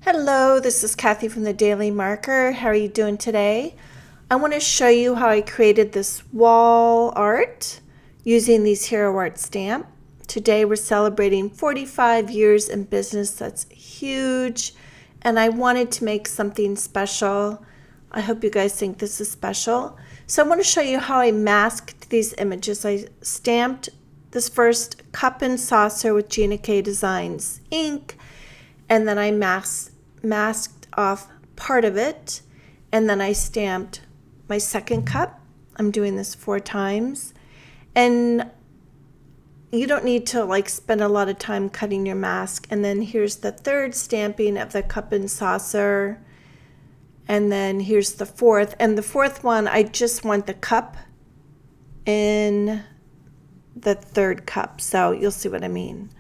Hello, this is Kathy from the Daily Marker. How are you doing today? I want to show you how I created this wall art using these Hero Art stamp. Today we're celebrating 45 years in business. That's huge, and I wanted to make something special. I hope you guys think this is special. So I want to show you how I masked these images. I stamped this first cup and saucer with Gina K Designs ink, and then I masked off part of it, and then I stamped my second cup. I'm doing this 4 times, and you don't need to spend a lot of time cutting your mask. And then here's the third stamping of the cup and saucer, and then here's the fourth. And the fourth one, I just want the cup in the third cup, so you'll see what I mean.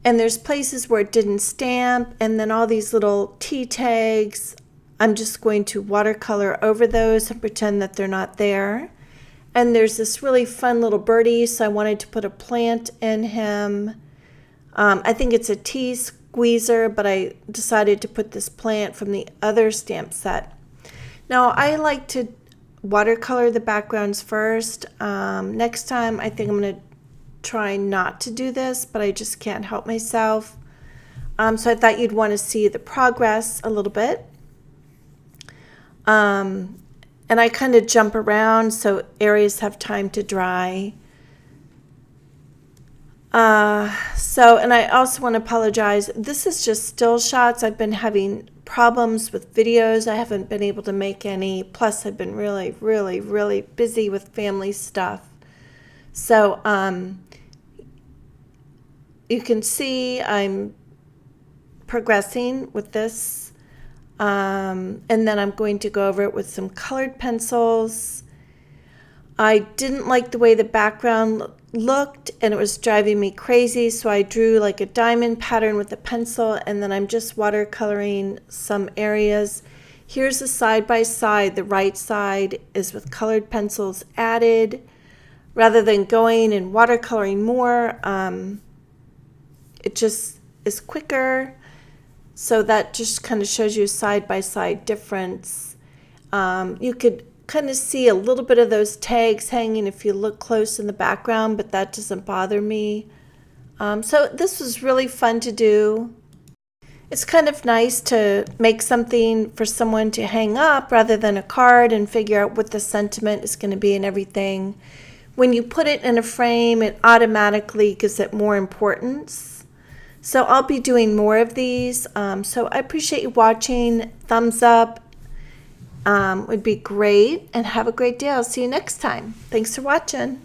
And there's places where it didn't stamp, and then all these little T tags, I'm just going to watercolor over those and pretend that they're not there. And there's this really fun little birdie, so I wanted to put a plant in him. I think it's a tea squeezer, but I decided to put this plant from the other stamp set. Now, I like to watercolor the backgrounds first. Next time, I think I'm going to try not to do this, but I just can't help myself. So I thought you'd want to see the progress a little bit. And I kind of jump around so areas have time to dry. And I also want to apologize. This is just still shots. I've been having problems with videos. I haven't been able to make any. Plus, I've been really, really, really busy with family stuff. So, you can see I'm progressing with this, and then I'm going to go over it with some colored pencils. I didn't like the way the background looked, and it was driving me crazy, so I drew like a diamond pattern with a pencil, and then I'm just watercoloring some areas. Here's the side by side. The right side is with colored pencils added. Rather than going and watercoloring more, it just is quicker. So that just kind of shows you a side-by-side difference. You could kind of see a little bit of those tags hanging if you look close in the background, but that doesn't bother me. So this was really fun to do. It's kind of nice to make something for someone to hang up rather than a card and figure out what the sentiment is going to be and everything. When you put it in a frame, it automatically gives it more importance. So I'll be doing more of these. So I appreciate you watching. Thumbs up would be great. And have a great day. I'll see you next time. Thanks for watching.